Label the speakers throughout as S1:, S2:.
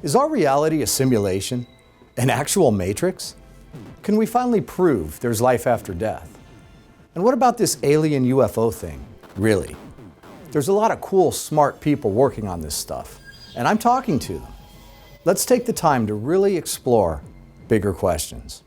S1: Is our reality a simulation? An actual matrix? Can we finally prove there's life after death? And what about this alien UFO thing? Really? There's a lot of cool, smart people working on this stuff, and I'm talking to them. Let's take the time to really explore bigger questions.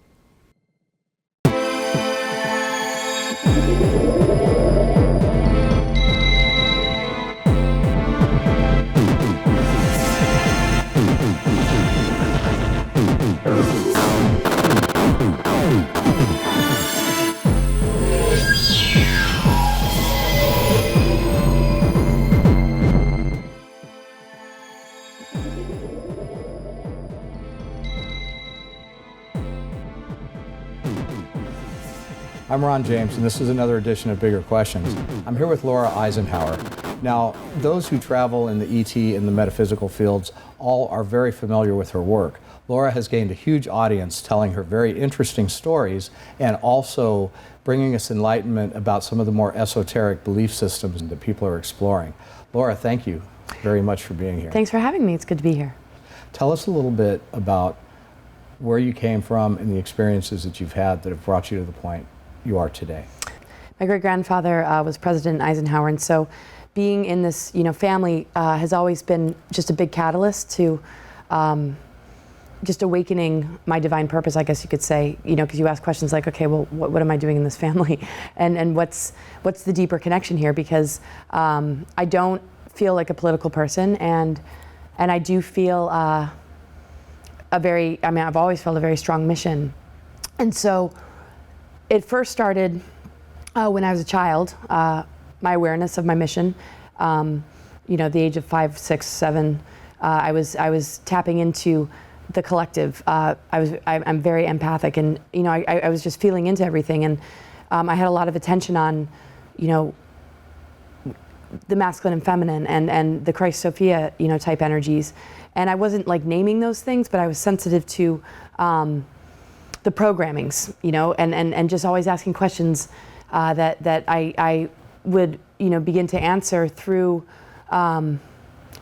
S1: I'm Ron James, and this is another edition of Bigger Questions. I'm here with Laura Eisenhower. Now, those who travel in the ET and the metaphysical fields all are very familiar with her work. Laura has gained a huge audience telling her very interesting stories and also bringing us enlightenment about some of the more esoteric belief systems that people are exploring. Laura, thank you very much for being here.
S2: Thanks for having me. It's good to be here.
S1: Tell us a little bit about where you came from and the experiences that you've had that have brought you to the point you are today.
S2: My great-grandfather was President Eisenhower, and so being in this family has always been just a big catalyst to just awakening my divine purpose, I guess you could say, because you ask questions like, okay, well, what am I doing in this family? And what's the deeper connection here? Because I don't feel like a political person, and I do feel I've always felt a very strong mission. And so it first started when I was a child, my awareness of my mission. The age of 5, 6, 7, I was tapping into the collective. I'm very empathic, and I was just feeling into everything, and I had a lot of attention on, the masculine and feminine, and the Christ Sophia, type energies, and I wasn't like naming those things, but I was sensitive to the programmings, and just always asking questions that I would, begin to answer through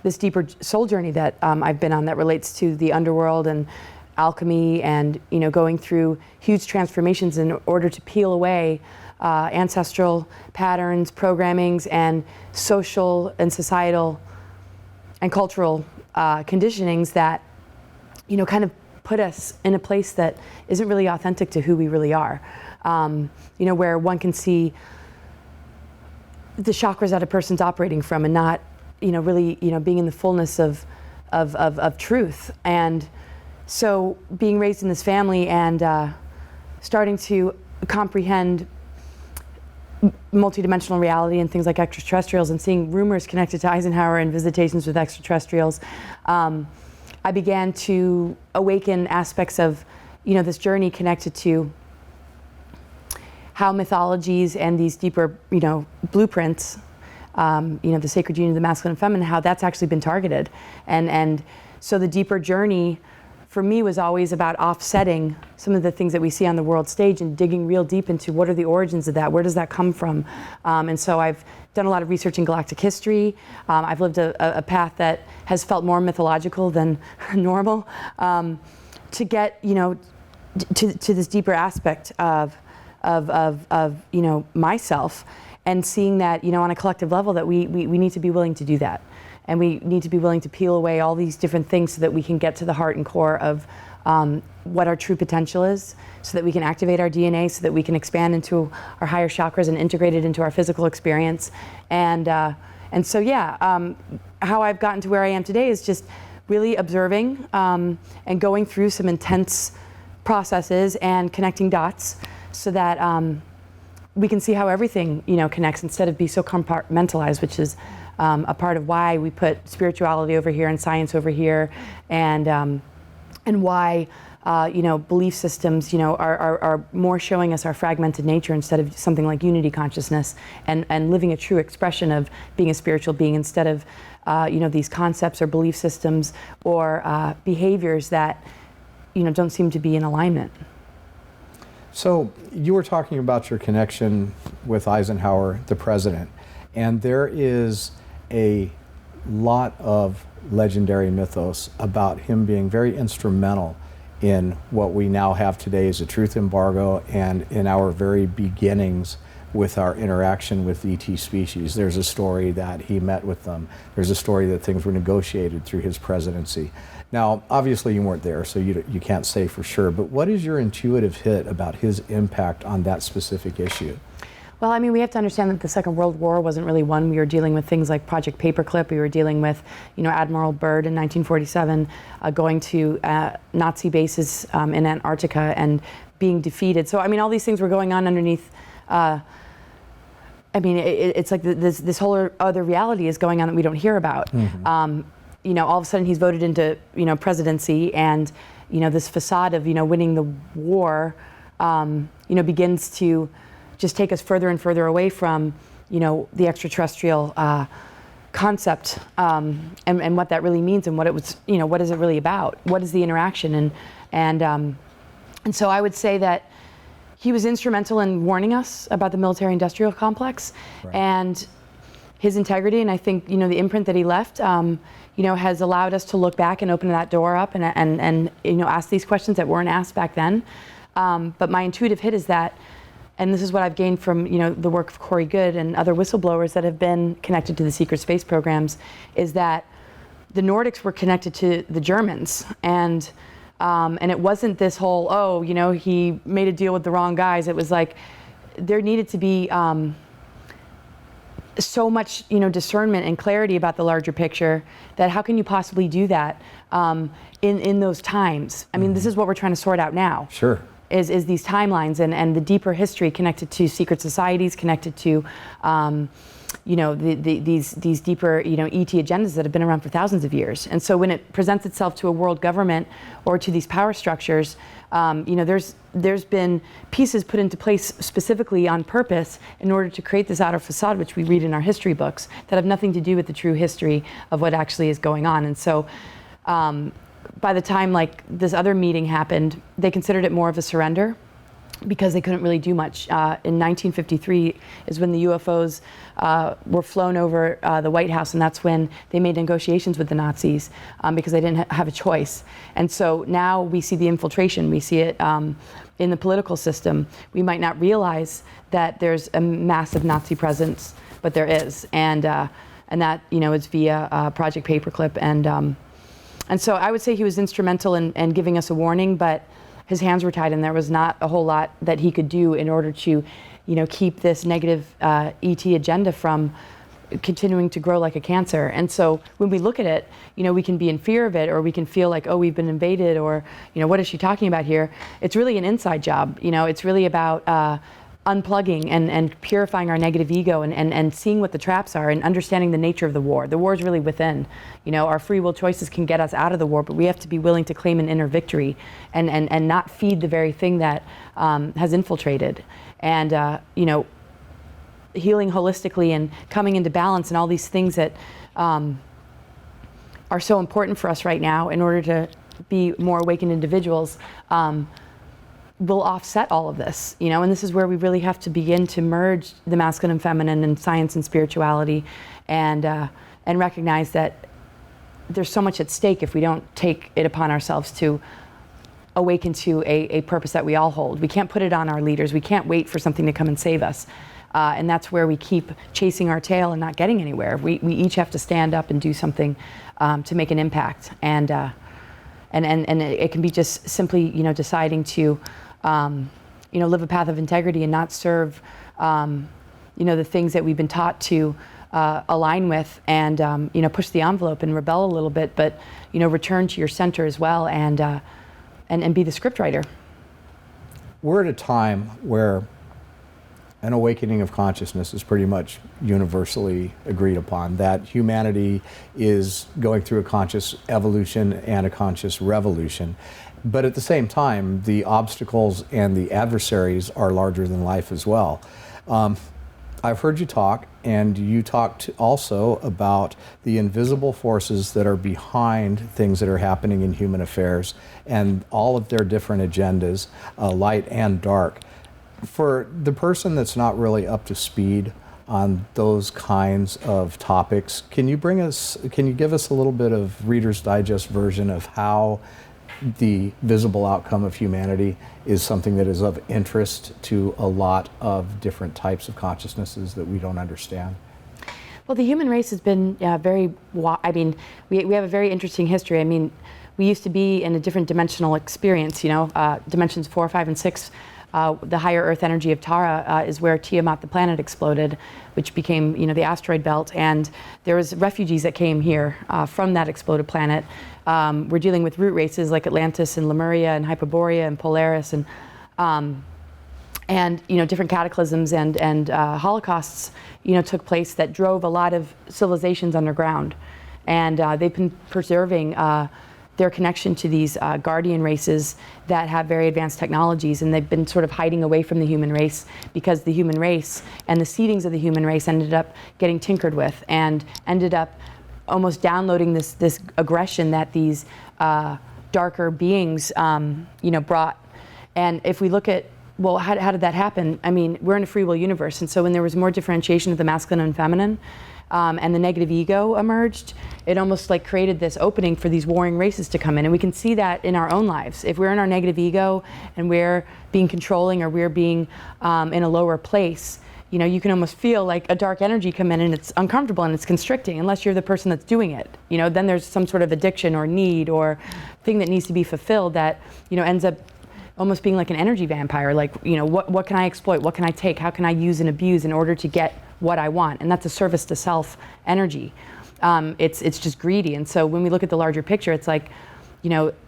S2: this deeper soul journey that I've been on that relates to the underworld and alchemy and, going through huge transformations in order to peel away ancestral patterns, programmings, and social and societal and cultural conditionings that, kind of put us in a place that isn't really authentic to who we really are. Where one can see the chakras that a person's operating from and not, really, being in the fullness of truth. And so being raised in this family and starting to comprehend multidimensional reality and things like extraterrestrials and seeing rumors connected to Eisenhower and visitations with extraterrestrials, I began to awaken aspects of, this journey connected to how mythologies and these deeper, blueprints, the sacred union of the masculine and feminine, how that's actually been targeted. And so the deeper journey for me was always about offsetting some of the things that we see on the world stage and digging real deep into what are the origins of that, where does that come from? And so I've done a lot of research in galactic history. I've lived a path that has felt more mythological than normal, to get, to this deeper aspect of myself, and seeing that, on a collective level that we need to be willing to do that. And we need to be willing to peel away all these different things so that we can get to the heart and core of what our true potential is, so that we can activate our DNA, so that we can expand into our higher chakras and integrate it into our physical experience. And so, how I've gotten to where I am today is just really observing and going through some intense processes and connecting dots so that we can see how everything, connects instead of be so compartmentalized, which is a part of why we put spirituality over here and science over here, and why belief systems are more showing us our fragmented nature instead of something like unity consciousness and living a true expression of being a spiritual being instead of these concepts or belief systems or behaviors that don't seem to be in alignment.
S1: So you were talking about your connection with Eisenhower, the president, and there is a lot of legendary mythos about him being very instrumental in what we now have today as a truth embargo and in our very beginnings with our interaction with ET species. There's a story that he met with them. There's a story that things were negotiated through his presidency. Now, obviously you weren't there, so you can't say for sure, but what is your intuitive hit about his impact on that specific issue?
S2: Well, I mean, we have to understand that the Second World War wasn't really won. We were dealing with things like Project Paperclip. We were dealing with, Admiral Byrd in 1947 going to Nazi bases in Antarctica and being defeated. So, I mean, all these things were going on underneath. It's like this whole other reality is going on that we don't hear about. Mm-hmm. All of a sudden he's voted into, presidency, and, this facade of, winning the war, begins to just take us further and further away from, the extraterrestrial concept and what that really means and what it was, what is it really about? What is the interaction? And so I would say that he was instrumental in warning us about the military-industrial complex, right, and his integrity. And I think, the imprint that he left, has allowed us to look back and open that door up and ask these questions that weren't asked back then. But my intuitive hit is that, and this is what I've gained from, the work of Goode and other whistleblowers that have been connected to the secret space programs, is that the Nordics were connected to the Germans, and it wasn't this whole, he made a deal with the wrong guys. It was like there needed to be so much, discernment and clarity about the larger picture, that how can you possibly do that in those times? I mean, this is what we're trying to sort out now. Sure. Is these timelines and the deeper history connected to secret societies, connected to these deeper, ET agendas that have been around for thousands of years. And so when it presents itself to a world government or to these power structures, there's been pieces put into place specifically on purpose in order to create this outer facade, which we read in our history books, that have nothing to do with the true history of what actually is going on. And so by the time this other meeting happened, they considered it more of a surrender, because they couldn't really do much. In 1953 is when the UFOs were flown over the White House, and that's when they made negotiations with the Nazis because they didn't have a choice. And so now we see the infiltration. We see it in the political system. We might not realize that there's a massive Nazi presence, but there is, and that is via Project Paperclip. And so I would say he was instrumental in giving us a warning, but his hands were tied, and there was not a whole lot that he could do in order to, keep this negative ET agenda from continuing to grow like a cancer. And so when we look at it, we can be in fear of it, or we can feel like, oh, we've been invaded, or, what is she talking about here? It's really an inside job. It's really about unplugging and purifying our negative ego and seeing what the traps are and understanding the nature of the war. The war is really within. Our free will choices can get us out of the war, but we have to be willing to claim an inner victory and not feed the very thing that has infiltrated. And, healing holistically and coming into balance and all these things that are so important for us right now in order to be more awakened individuals, will offset all of this, and this is where we really have to begin to merge the masculine and feminine and science and spirituality, and recognize that there's so much at stake if we don't take it upon ourselves to awaken to a purpose that we all hold. We can't put it on our leaders. We can't wait for something to come and save us. And that's where we keep chasing our tail and not getting anywhere. We each have to stand up and do something to make an impact. And it can be just simply, deciding to live a path of integrity and not serve, the things that we've been taught to align with, and push the envelope and rebel a little bit, but return to your center as well, and be the scriptwriter.
S1: We're at a time where an awakening of consciousness is pretty much universally agreed upon, that humanity is going through a conscious evolution and a conscious revolution. But at the same time, the obstacles and the adversaries are larger than life as well. I've heard you talk, and you talked also about the invisible forces that are behind things that are happening in human affairs and all of their different agendas, light and dark. For the person that's not really up to speed on those kinds of topics. Can you give us a little bit of Reader's Digest version of how the visible outcome of humanity is something that is of interest to a lot of different types of consciousnesses that we don't understand?
S2: Well, the human race has been we have a very interesting history. I mean, we used to be in a different dimensional experience, dimensions 4, 5, and 6. The higher Earth energy of Tara is where Tiamat, the planet, exploded, which became, the asteroid belt. And there was refugees that came here from that exploded planet. We're dealing with root races like Atlantis and Lemuria and Hyperborea and Polaris and different cataclysms and holocausts, took place that drove a lot of civilizations underground. And they've been preserving their connection to these guardian races that have very advanced technologies, and they've been sort of hiding away from the human race because the human race and the seedings of the human race ended up getting tinkered with and ended up almost downloading this aggression that these darker beings brought. And if we look at, well, how did that happen? I mean, we're in a free will universe, and so when there was more differentiation of the masculine and feminine, and the negative ego emerged, it almost like created this opening for these warring races to come in. And we can see that in our own lives. If we're in our negative ego and we're being controlling or we're being in a lower place, you can almost feel like a dark energy come in and it's uncomfortable and it's constricting unless you're the person that's doing it. Then there's some sort of addiction or need or thing that needs to be fulfilled that, ends up almost being like an energy vampire. Like, what can I exploit? What can I take? How can I use and abuse in order to get what I want? And that's a service to self energy. It's just greedy. And so when we look at the larger picture, it's like,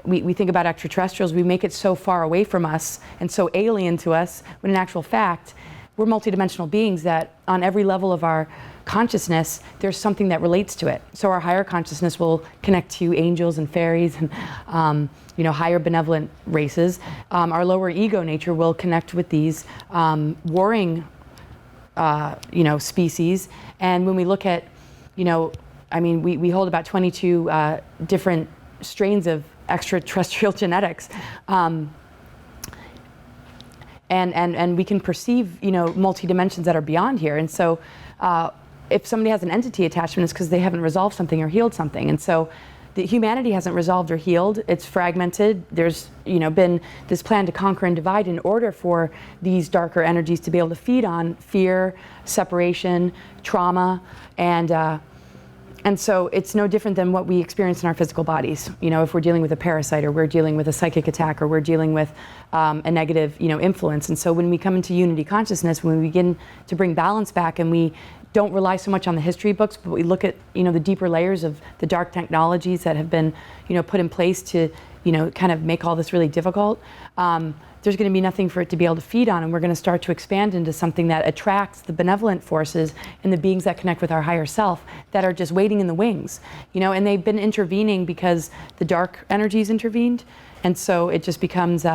S2: we think about extraterrestrials, we make it so far away from us and so alien to us, when in actual fact, we're multidimensional beings that on every level of our consciousness, there's something that relates to it. So our higher consciousness will connect to angels and fairies and higher benevolent races. Our lower ego nature will connect with these warring species. And when we look at, we hold about 22 different strains of extraterrestrial genetics. And we can perceive, multi-dimensions that are beyond here. And so if somebody has an entity attachment, it's because they haven't resolved something or healed something. And so the humanity hasn't resolved or healed. It's fragmented. There's, been this plan to conquer and divide in order for these darker energies to be able to feed on fear, separation, trauma, and so it's no different than what we experience in our physical bodies. If we're dealing with a parasite or we're dealing with a psychic attack or we're dealing with a negative, influence. And so when we come into unity consciousness, when we begin to bring balance back and we don't rely so much on the history books, but we look at, the deeper layers of the dark technologies that have been, put in place to, kind of make all this really difficult, there's going to be nothing for it to be able to feed on, and we're going to start to expand into something that attracts the benevolent forces and the beings that connect with our higher self that are just waiting in the wings, and they've been intervening because the dark energies intervened, and so it just becomes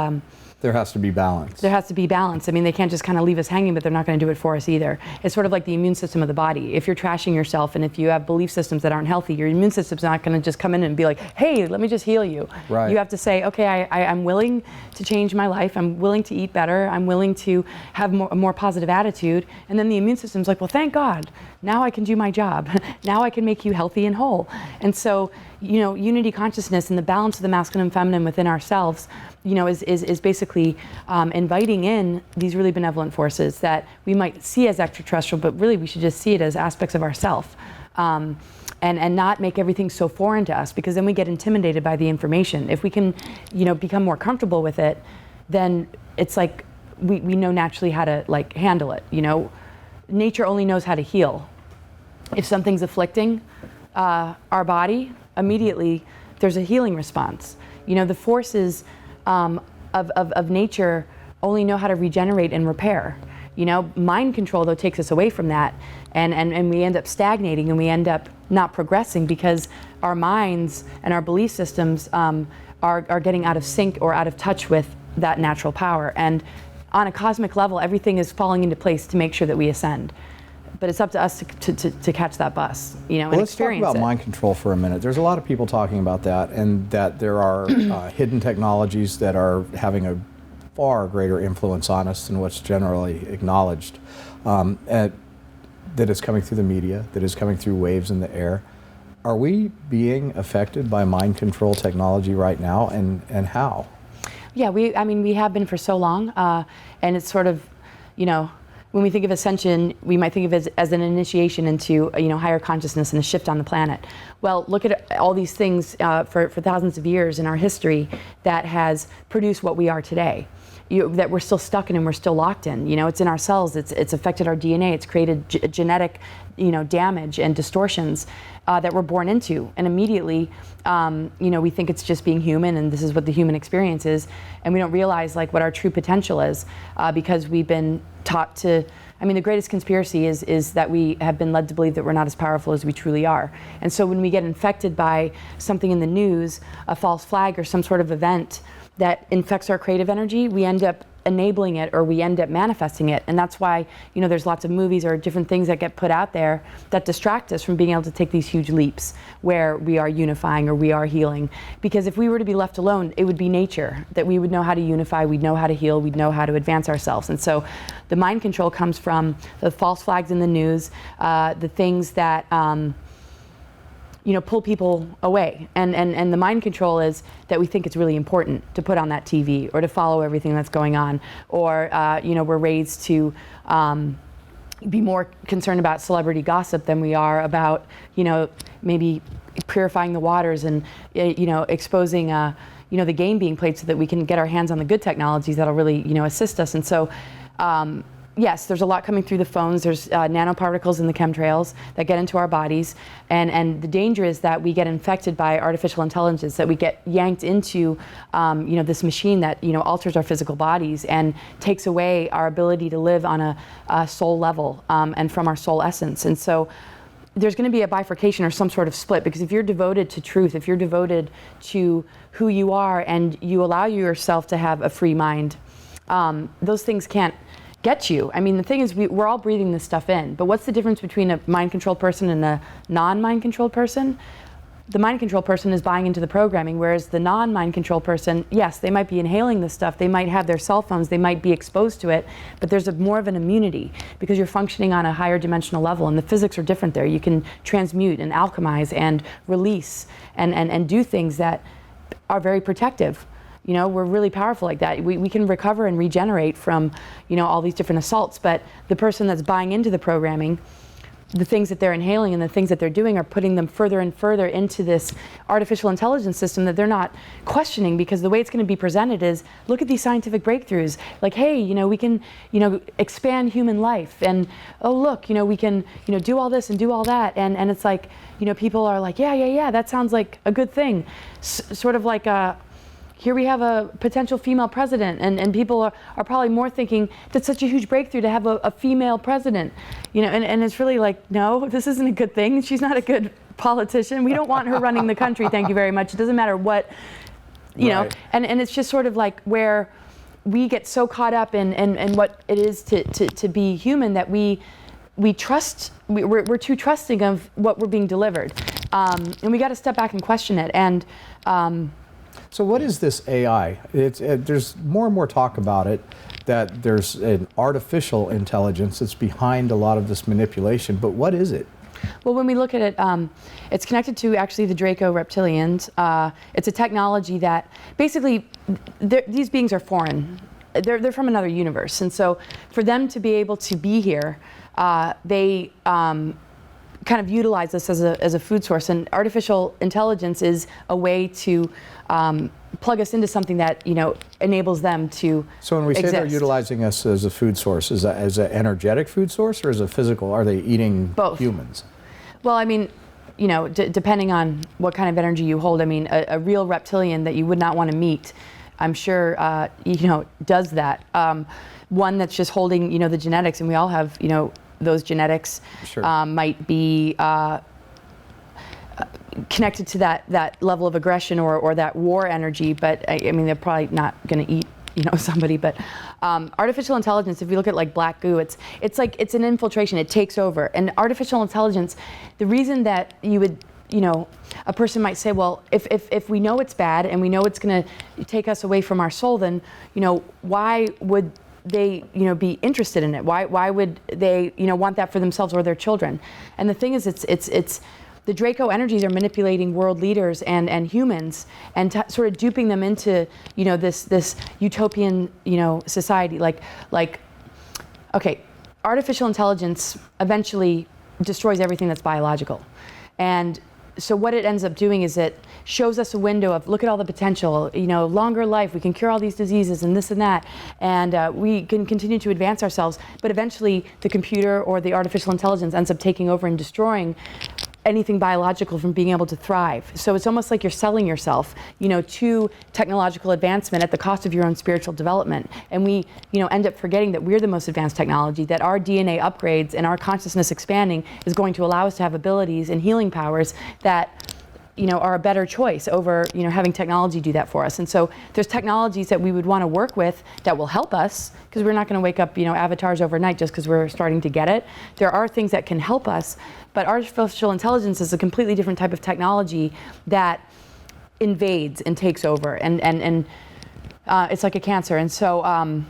S1: there has to be balance.
S2: There has to be balance. I mean, they can't just kind of leave us hanging, but they're not going to do it for us either. It's sort of like the immune system of the body. If you're trashing yourself and if you have belief systems that aren't healthy, your immune system's not going to just come in and be like, hey, let me just heal you.
S1: Right.
S2: You have to say, okay, I'm willing to change my life. I'm willing to eat better. I'm willing to have a more positive attitude. And then the immune system's like, well, thank God. Now I can do my job. Now I can make you healthy and whole. And so, unity consciousness and the balance of the masculine and feminine within ourselves, is basically inviting in these really benevolent forces that we might see as extraterrestrial, but really we should just see it as aspects of ourself. And not make everything so foreign to us, because then we get intimidated by the information. If we can, become more comfortable with it, then it's like we know naturally how to handle it. Nature only knows how to heal. If something's afflicting our body, immediately there's a healing response. The forces of nature only know how to regenerate and repair. Mind control, though, takes us away from that, and we end up stagnating and we end up not progressing because our minds and our belief systems are getting out of sync or out of touch with that natural power. And on a cosmic level, everything is falling into place to make sure that we ascend. But it's up to us to catch that bus, and
S1: let's
S2: experience
S1: talk about
S2: it.
S1: mind control for a minute. There's a lot of people talking about that, and that there are hidden technologies that are having a far greater influence on us than what's generally acknowledged. that is coming through the media, that is coming through waves in the air. Are we being affected by mind control technology right now, and how?
S2: Yeah, we have been for so long, and it's sort of, when we think of ascension, we might think of it as an initiation into higher consciousness and a shift on the planet. Well, look at all these things for thousands of years in our history that has produced what we are today. That we're still stuck in and we're still locked in. It's in our cells. It's affected our DNA. It's created genetic, damage and distortions that we're born into. And immediately, we think it's just being human, and this is what the human experience is, and we don't realize what our true potential is because we've been taught to. The greatest conspiracy is that we have been led to believe that we're not as powerful as we truly are. And so when we get infected by something in the news, a false flag or some sort of event that infects our creative energy, we end up enabling it, or we end up manifesting it. And that's why, there's lots of movies or different things that get put out there that distract us from being able to take these huge leaps where we are unifying or we are healing. Because if we were to be left alone, it would be nature, that we would know how to unify, we'd know how to heal, we'd know how to advance ourselves. And so the mind control comes from the false flags in the news, the things that pull people away. And the mind control is that we think it's really important to put on that TV or to follow everything that's going on. Or, we're raised to be more concerned about celebrity gossip than we are about, maybe purifying the waters and, exposing, the game being played so that we can get our hands on the good technologies that'll really, assist us. And so, yes, there's a lot coming through the phones. There's nanoparticles in the chemtrails that get into our bodies. And the danger is that we get infected by artificial intelligence, that we get yanked into, this machine that, alters our physical bodies and takes away our ability to live on a soul level and from our soul essence. And so there's going to be a bifurcation or some sort of split, because if you're devoted to truth, if you're devoted to who you are and you allow yourself to have a free mind, those things can't get you. The thing is, we're all breathing this stuff in, but what's the difference between a mind-controlled person and a non-mind-controlled person? The mind-controlled person is buying into the programming, whereas the non-mind-controlled person, yes, they might be inhaling this stuff, they might have their cell phones, they might be exposed to it, but there's more of an immunity because you're functioning on a higher dimensional level, and the physics are different there. You can transmute and alchemize and release and do things that are very protective. We're really powerful like that. We can recover and regenerate from, all these different assaults. But the person that's buying into the programming, the things that they're inhaling and the things that they're doing are putting them further and further into this artificial intelligence system that they're not questioning, because the way it's going to be presented is, look at these scientific breakthroughs. Like, hey, we can, expand human life. And, oh, look, we can, do all this and do all that. And it's like, people are like, yeah, that sounds like a good thing. Sort of like here we have a potential female president, and people are probably more thinking that's such a huge breakthrough to have a female president, and it's really like, no, this isn't a good thing. She's not a good politician. We don't want her running the country, thank you very much. It doesn't matter what,
S1: Right.
S2: and it's just sort of like where we get so caught up in what it is to be human that we trust, we're too trusting of what we're being delivered, and we got to step back and question it. And
S1: so what is this AI? There's more and more talk about it, that there's an artificial intelligence that's behind a lot of this manipulation, but what is it?
S2: Well, when we look at it, it's connected to actually the Draco reptilians. It's a technology that basically, these beings are foreign. They're from another universe. And so for them to be able to be here, they kind of utilize this as a food source. And artificial intelligence is a way to plug us into something that enables them to
S1: So when we say
S2: exist.
S1: they're utilizing us as a food source, is that as an energetic food source, or as a physical? Are they eating
S2: Both.
S1: humans?
S2: Well, depending on what kind of energy you hold, a real reptilian that you would not want to meet, I'm sure, does that. One that's just holding, the genetics, and we all have, those genetics,
S1: Sure.
S2: might be connected to that level of aggression or that war energy, but they're probably not going to eat somebody. But artificial intelligence, if you look at like black goo, it's like it's an infiltration. It takes over. And artificial intelligence, the reason that you would, a person might say, well, if we know it's bad and we know it's going to take us away from our soul, then why would they, be interested in it? Why would they, want that for themselves or their children? And the thing is, it's the Draco energies are manipulating world leaders and humans and sort of duping them into, this utopian, society. Like, okay, artificial intelligence eventually destroys everything that's biological. And so what it ends up doing is it shows us a window of, look at all the potential, longer life, we can cure all these diseases and this and that, and we can continue to advance ourselves, but eventually the computer or the artificial intelligence ends up taking over and destroying anything biological from being able to thrive. So it's almost like you're selling yourself, to technological advancement at the cost of your own spiritual development. And we, end up forgetting that we're the most advanced technology, that our DNA upgrades and our consciousness expanding is going to allow us to have abilities and healing powers that, are a better choice over, having technology do that for us. And so there's technologies that we would want to work with that will help us, because we're not going to wake up, avatars overnight just because we're starting to get it. There are things that can help us, but artificial intelligence is a completely different type of technology that invades and takes over, and it's like a cancer. And so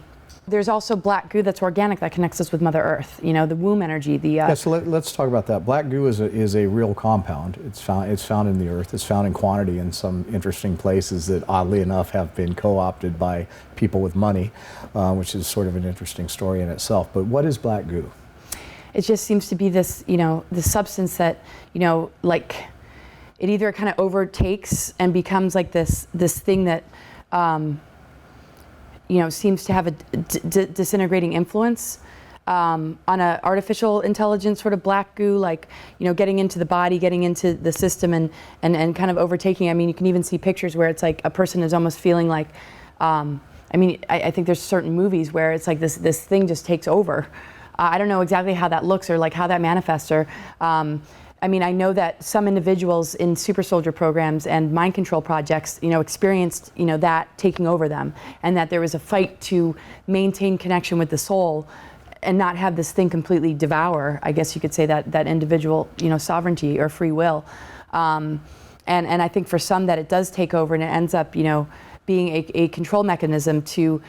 S2: there's also black goo that's organic that connects us with Mother Earth, the womb energy.
S1: Yeah, so let's talk about that. Black goo is a real compound. It's found in the earth. It's found in quantity in some interesting places that, oddly enough, have been co-opted by people with money, which is sort of an interesting story in itself. But what is black goo?
S2: It just seems to be this, this substance that, like, it either kind of overtakes and becomes like this thing that, seems to have a disintegrating influence on an artificial intelligence, sort of black goo, like, getting into the body, getting into the system, and kind of overtaking. I mean, you can even see pictures where it's like a person is almost feeling like, I think there's certain movies where it's like this thing just takes over. I don't know exactly how that looks or like how that manifests, or I know that some individuals in super soldier programs and mind control projects, experienced, that taking over them, and that there was a fight to maintain connection with the soul and not have this thing completely devour, I guess you could say, that individual, sovereignty or free will. And I think for some that it does take over, and it ends up, being a control mechanism to,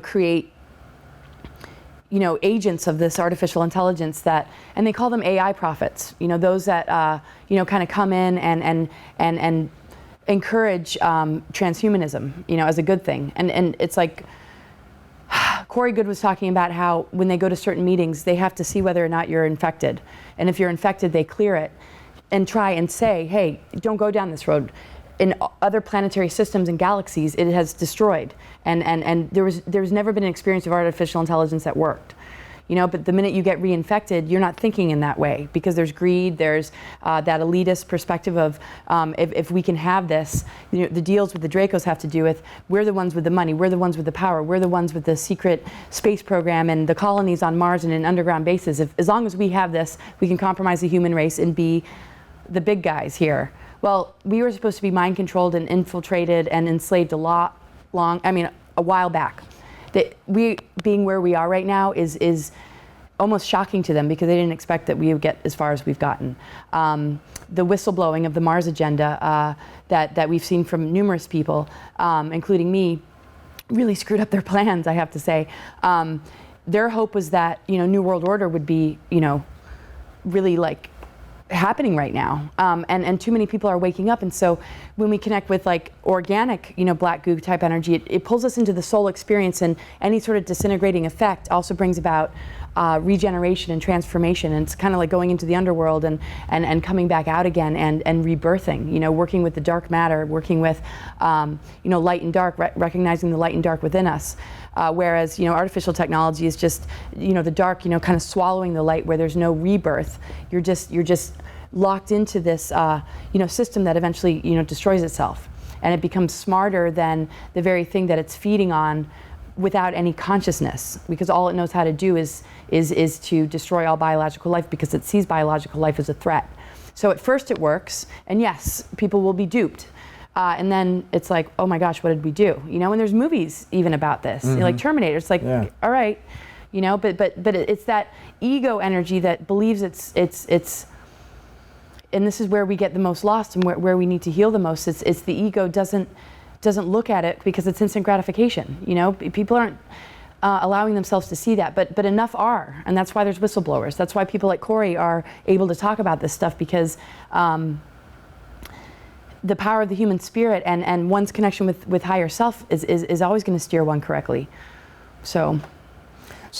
S2: create agents of this artificial intelligence that, and they call them AI prophets, those that, kind of come in and encourage transhumanism, as a good thing. And it's like, Corey Goode was talking about how when they go to certain meetings, they have to see whether or not you're infected. And if you're infected, they clear it and try and say, hey, don't go down this road. In other planetary systems and galaxies, it has destroyed, and there's never been an experience of artificial intelligence that worked, But the minute you get reinfected, you're not thinking in that way, because there's greed, there's that elitist perspective of if we can have this, the deals with the Dracos have to do with, we're the ones with the money, we're the ones with the power, we're the ones with the secret space program and the colonies on Mars and in underground bases. As long as we have this, we can compromise the human race and be the big guys here. Well, we were supposed to be mind controlled and infiltrated and enslaved a while back. That we being where we are right now is almost shocking to them, because they didn't expect that we would get as far as we've gotten. The whistleblowing of the Mars agenda that we've seen from numerous people, including me, really screwed up their plans, I have to say. Their hope was that, New World Order would be, really like happening right now, and too many people are waking up. And so when we connect with like organic, black goo type energy, it pulls us into the soul experience, and any sort of disintegrating effect also brings about regeneration and transformation. And it's kind of like going into the underworld and coming back out again and rebirthing, working with the dark matter, working with light and dark, recognizing the light and dark within us. Whereas, artificial technology is just, the dark, kind of swallowing the light, where there's no rebirth. You're just locked into this, system that eventually, destroys itself. And it becomes smarter than the very thing that it's feeding on, without any consciousness, because all it knows how to do is to destroy all biological life, because it sees biological life as a threat. So at first it works, and yes, people will be duped. And then it's like, oh my gosh, what did we do? And there's movies even about this, like Terminator. It's like, yeah. All right, but it's that ego energy that believes it's, and this is where we get the most lost, and where we need to heal the most. It's the ego doesn't look at it because it's instant gratification. People aren't allowing themselves to see that, but enough are, and that's why there's whistleblowers. That's why people like Corey are able to talk about this stuff, because the power of the human spirit and one's connection with higher self is always going to steer one correctly. So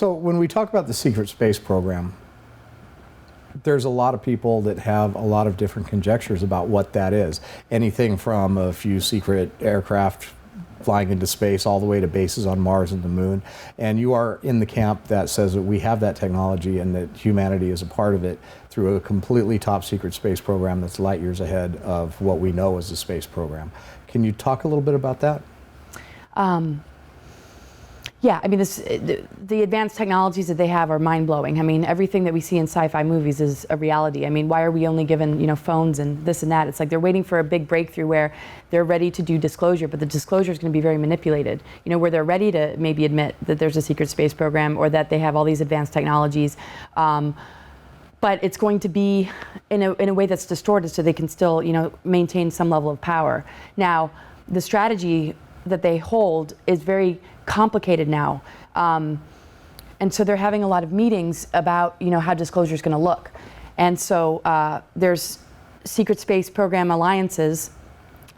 S1: when we talk about the secret space program, there's a lot of people that have a lot of different conjectures about what that is. Anything from a few secret aircraft flying into space all the way to bases on Mars and the Moon. And you are in the camp that says that we have that technology and that humanity is a part of it through a completely top secret space program that's light years ahead of what we know as a space program. Can you talk a little bit about that?
S2: Yeah, I mean, the advanced technologies that they have are mind-blowing. I mean, everything that we see in sci-fi movies is a reality. I mean, why are we only given, phones and this and that? It's like they're waiting for a big breakthrough where they're ready to do disclosure, but the disclosure is going to be very manipulated. Where they're ready to maybe admit that there's a secret space program or that they have all these advanced technologies. But it's going to be in a way that's distorted so they can still, maintain some level of power. Now, the strategy that they hold is very complicated now. And so they're having a lot of meetings about, how disclosure is going to look. And so there's secret space program alliances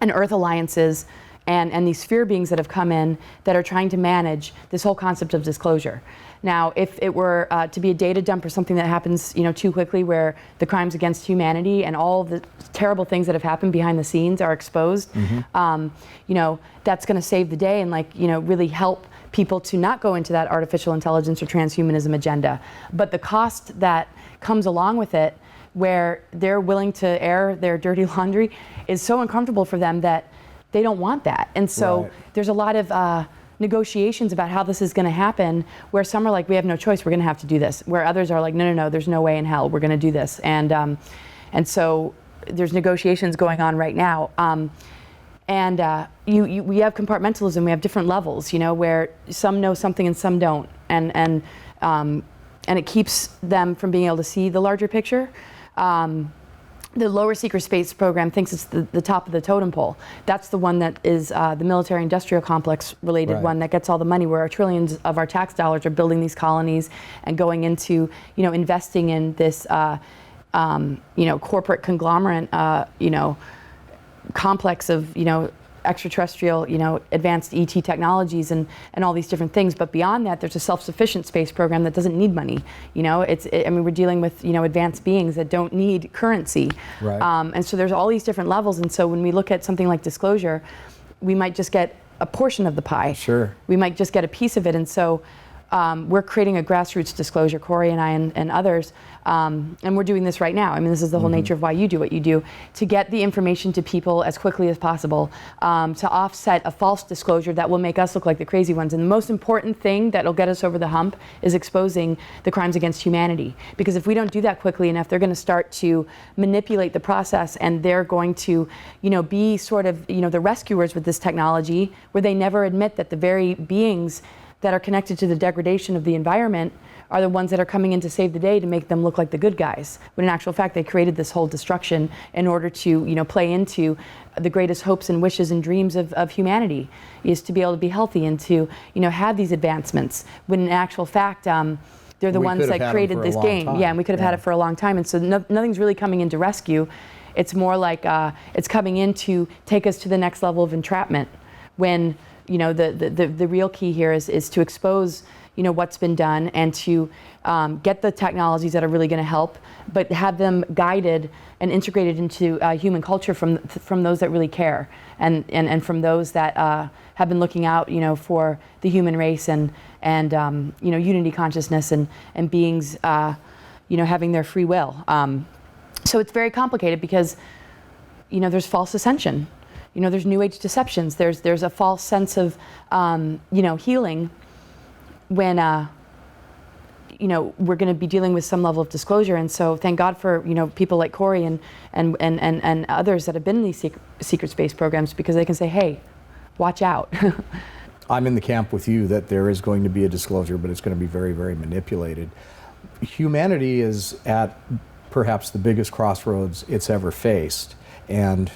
S2: and Earth alliances and these sphere beings that have come in that are trying to manage this whole concept of disclosure. Now, if it were to be a data dump or something that happens, too quickly, where the crimes against humanity and all the terrible things that have happened behind the scenes are exposed, that's going to save the day and really help people to not go into that artificial intelligence or transhumanism agenda. But the cost that comes along with it, where they're willing to air their dirty laundry, is so uncomfortable for them that they don't want that. And so there's a lot of negotiations about how this is going to happen, where some are like, we have no choice, we're going to have to do this, where others are like, no, there's no way in hell, we're going to do this. And so there's negotiations going on right now. We have compartmentalism, we have different levels, where some know something and some don't. And it keeps them from being able to see the larger picture. The lower secret space program thinks it's the top of the totem pole. That's the one that is the military industrial complex related one that gets all the money, where trillions of our tax dollars are building these colonies and going into, investing in this, corporate conglomerate, complex of, extraterrestrial, advanced ET technologies and all these different things. But beyond that, there's a self-sufficient space program that doesn't need money. We're dealing with, advanced beings that don't need currency. And so there's all these different levels. And so when we look at something like disclosure, we might just get a portion of the pie.
S1: Sure.
S2: We might just get a piece of it. And so we're creating a grassroots disclosure, Corey and I and others, and we're doing this right now. I mean, this is the whole nature of why you do what you do, to get the information to people as quickly as possible, to offset a false disclosure that will make us look like the crazy ones. And the most important thing that will get us over the hump is exposing the crimes against humanity. Because if we don't do that quickly enough, they're going to start to manipulate the process, and they're going to, be sort of, the rescuers with this technology, where they never admit that the very beings that are connected to the degradation of the environment are the ones that are coming in to save the day to make them look like the good guys. When in actual fact, they created this whole destruction in order to, play into the greatest hopes and wishes and dreams of humanity, is to be able to be healthy and to, have these advancements. When in actual fact, they're the ones that created this game. Yeah, and we could have had it for a long time. And so nothing's really coming in to rescue. It's more like it's coming in to take us to the next level of entrapment, when the real key here is to expose, what's been done, and to get the technologies that are really going to help, but have them guided and integrated into human culture from those that really care, and from those that have been looking out, for the human race and unity consciousness and beings, having their free will. So it's very complicated because, there's false ascension. There's new age deceptions. There's a false sense of, healing when, we're going to be dealing with some level of disclosure. And so thank God for, people like Corey and others that have been in these secret space programs, because they can say, hey, watch out.
S1: I'm in the camp with you that there is going to be a disclosure, but it's going to be very, very manipulated. Humanity is at perhaps the biggest crossroads it's ever faced. And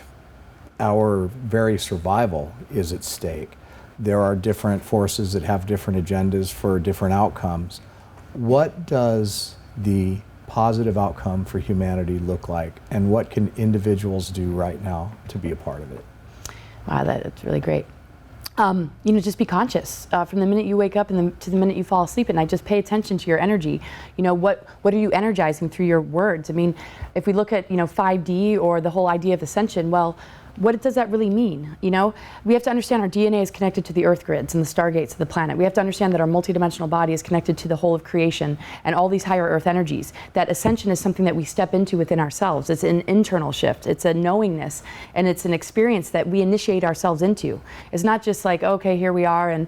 S1: our very survival is at stake. there are different forces that have different agendas for different outcomes. What does the positive outcome for humanity look like, and what can individuals do right now to be a part of it?
S2: Wow, that's really great. Just be conscious from the minute you wake up and to the minute you fall asleep at night. Just pay attention to your energy. What are you energizing through your words? I mean, if we look at 5D or the whole idea of ascension, well, what does that really mean? We have to understand our DNA is connected to the earth grids and the stargates of the planet. We have to understand that our multidimensional body is connected to the whole of creation and all these higher earth energies. That ascension is something that we step into within ourselves. It's an internal shift. It's a knowingness, and it's an experience that we initiate ourselves into. It's not just like, okay, here we are, and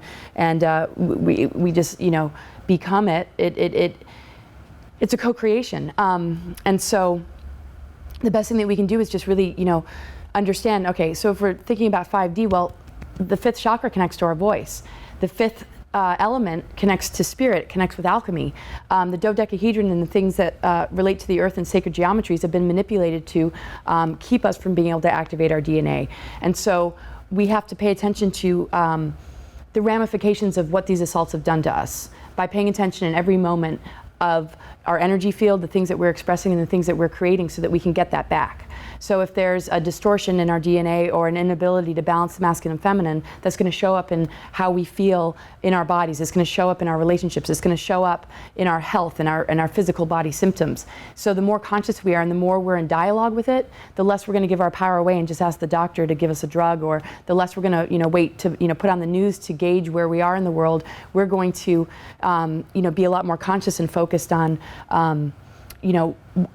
S2: we just become it. It's a co-creation, and so the best thing that we can do is just really understand, okay, so if we're thinking about 5D, well, the fifth chakra connects to our voice. The fifth element connects to spirit, connects with alchemy. The dodecahedron and the things that relate to the earth and sacred geometries have been manipulated to keep us from being able to activate our DNA. And so we have to pay attention to the ramifications of what these assaults have done to us by paying attention in every moment of our energy field, the things that we're expressing and the things that we're creating, so that we can get that back. So if there's a distortion in our DNA or an inability to balance the masculine and feminine, that's going to show up in how we feel in our bodies. It's going to show up in our relationships. It's going to show up in our health and our physical body symptoms. So the more conscious we are and the more we're in dialogue with it, the less we're going to give our power away and just ask the doctor to give us a drug, or the less we're going to wait to put on the news to gauge where we are in the world. We're going to be a lot more conscious and focused on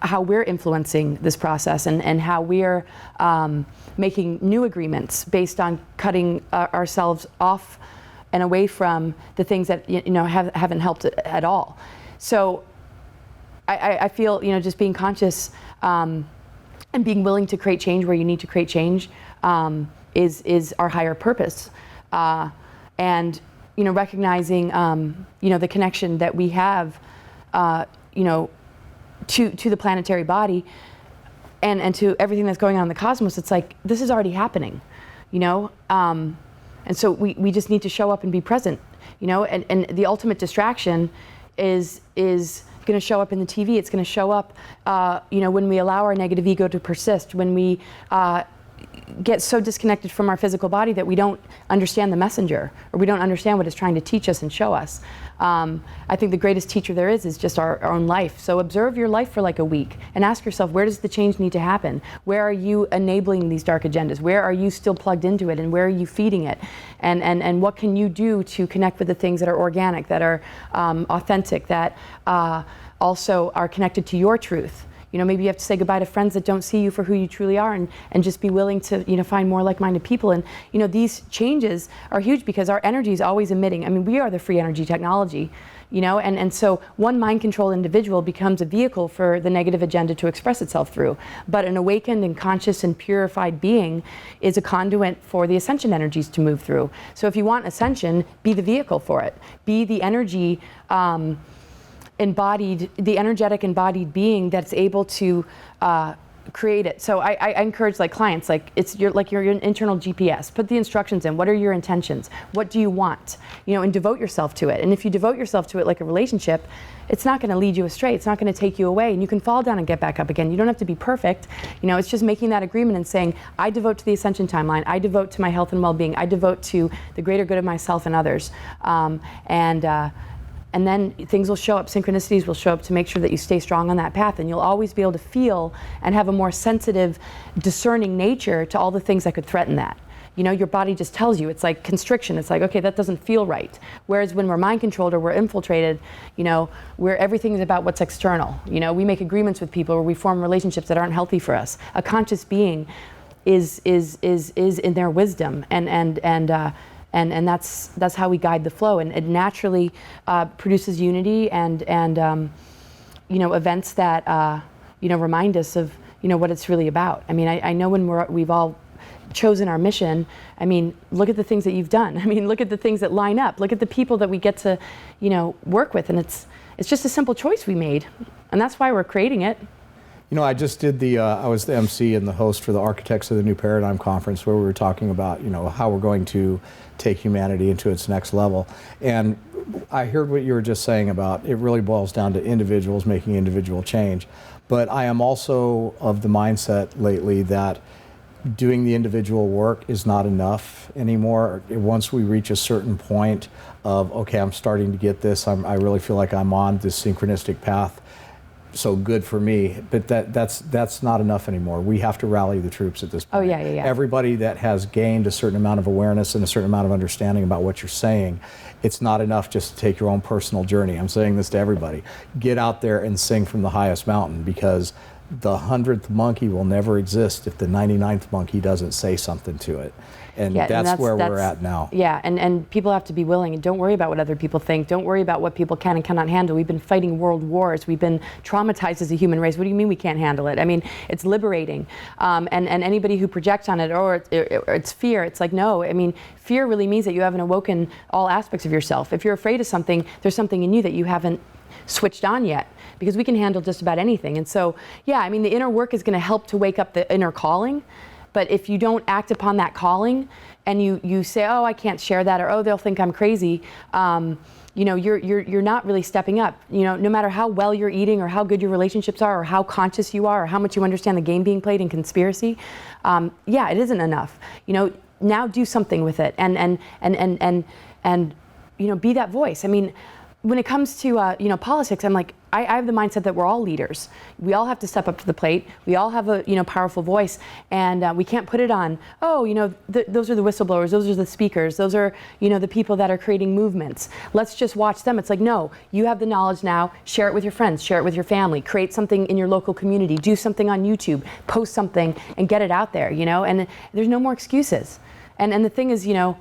S2: how we're influencing this process, and how we're making new agreements based on cutting ourselves off and away from the things that haven't helped at all. So I feel just being conscious and being willing to create change where you need to create change is our higher purpose, and recognizing the connection that we have to the planetary body and to everything that's going on in the cosmos. It's like, this is already happening, and so we just need to show up and be present, and the ultimate distraction is going to show up in the TV. It's going to show up when we allow our negative ego to persist, when we get so disconnected from our physical body that we don't understand the messenger, or we don't understand what it's trying to teach us and show us. I think the greatest teacher there is just our own life. So observe your life for like a week and ask yourself, where does the change need to happen? Where are you enabling these dark agendas? Where are you still plugged into it, and where are you feeding it? And what can you do to connect with the things that are organic, that are authentic, that also are connected to your truth? Maybe you have to say goodbye to friends that don't see you for who you truly are, and just be willing to, find more like-minded people. And, these changes are huge because our energy is always emitting. I mean, we are the free energy technology, and so one mind-controlled individual becomes a vehicle for the negative agenda to express itself through. But an awakened and conscious and purified being is a conduit for the ascension energies to move through. So if you want ascension, be the vehicle for it. Be the energy, the energetic embodied being that's able to create it. So I encourage clients, it's your internal GPS. Put the instructions in. What are your intentions? What do you want? And devote yourself to it. And if you devote yourself to it like a relationship, it's not going to lead you astray. It's not going to take you away, and you can fall down and get back up again. You don't have to be perfect. It's just making that agreement and saying, I devote to the ascension timeline. I devote to my health and well-being. I devote to the greater good of myself and others. And then things will show up, synchronicities will show up to make sure that you stay strong on that path, and you'll always be able to feel and have a more sensitive, discerning nature to all the things that could threaten that. Your body just tells you. It's like constriction. It's like, okay, that doesn't feel right. Whereas when we're mind-controlled or we're infiltrated, where everything is about what's external. We make agreements with people, or we form relationships that aren't healthy for us. A conscious being is in their wisdom, and that's how we guide the flow, and it naturally produces unity and events that remind us of what it's really about. I mean, I know when we've all chosen our mission. I mean, look at the things that you've done. I mean, look at the things that line up. Look at the people that we get to work with, and it's just a simple choice we made, and that's why we're creating it.
S1: You know, I just did I was the MC and the host for the Architects of the New Paradigm Conference, where we were talking about, you know, how we're going to take humanity into its next level. And I heard what you were just saying about it really boils down to individuals making individual change. But I am also of the mindset lately that doing the individual work is not enough anymore. Once we reach a certain point of, okay, I'm starting to get this, I really feel like I'm on this synchronistic path, so good for me, but that's not enough anymore. We have to rally the troops at this point.
S2: Oh, yeah, yeah, yeah.
S1: Everybody that has gained a certain amount of awareness and a certain amount of understanding about what you're saying, it's not enough just to take your own personal journey. I'm saying this to everybody. Get out there and sing from the highest mountain, because the 100th monkey will never exist if the 99th monkey doesn't say something to it. And
S2: Yeah,
S1: that's where we're at now.
S2: Yeah, and people have to be willing, and don't worry about what other people think. Don't worry about what people can and cannot handle. We've been fighting world wars. We've been traumatized as a human race. What do you mean we can't handle it? I mean, it's liberating. And anybody who projects on it, or it's fear, it's like, no. I mean, fear really means that you haven't awoken all aspects of yourself. If you're afraid of something, there's something in you that you haven't switched on yet, because we can handle just about anything. And so, yeah, I mean, the inner work is going to help to wake up the inner calling. But if you don't act upon that calling, and you say, oh, I can't share that, or oh, they'll think I'm crazy, you know, you're not really stepping up. You know, no matter how well you're eating, or how good your relationships are, or how conscious you are, or how much you understand the game being played in conspiracy, yeah, it isn't enough. You know, now do something with it, and you know, be that voice. I mean, when it comes to you know, politics, I'm like, I have the mindset that we're all leaders. We all have to step up to the plate. We all have a, you know, powerful voice, and we can't put it on, oh, you know, those are the whistleblowers, those are the speakers, those are, you know, the people that are creating movements. Let's just watch them. It's like, no, you have the knowledge now. Share it with your friends. Share it with your family. Create something in your local community. Do something on YouTube. Post something and get it out there. You know, and there's no more excuses. And the thing is, you know,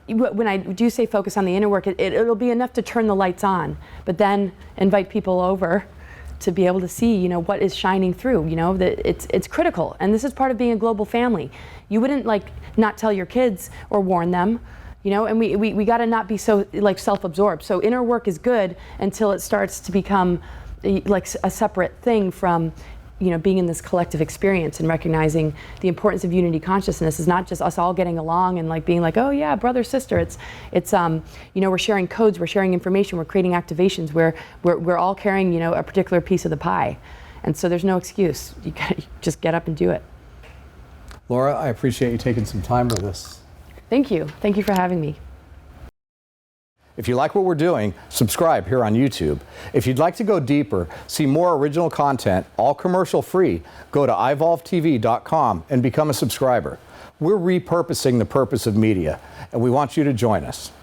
S2: when I do say focus on the inner work, it'll be enough to turn the lights on, but then invite people over to be able to see, you know, what is shining through. You know, that it's critical, and this is part of being a global family. You wouldn't like not tell your kids or warn them, you know, and we got to not be so like self-absorbed. So inner work is good until it starts to become like a separate thing from, you know, being in this collective experience, and recognizing the importance of unity consciousness is not just us all getting along and like being like, oh yeah, brother, sister. It's you know, we're sharing codes, we're sharing information, we're creating activations, we're all carrying, you know, a particular piece of the pie, and so there's no excuse. You just get up and do it.
S1: Laura, I appreciate you taking some time with us.
S2: Thank you for having me.
S1: If you like what we're doing, subscribe here on YouTube. If you'd like to go deeper, see more original content, all commercial free, go to IvolveTV.com and become a subscriber. We're repurposing the purpose of media, and we want you to join us.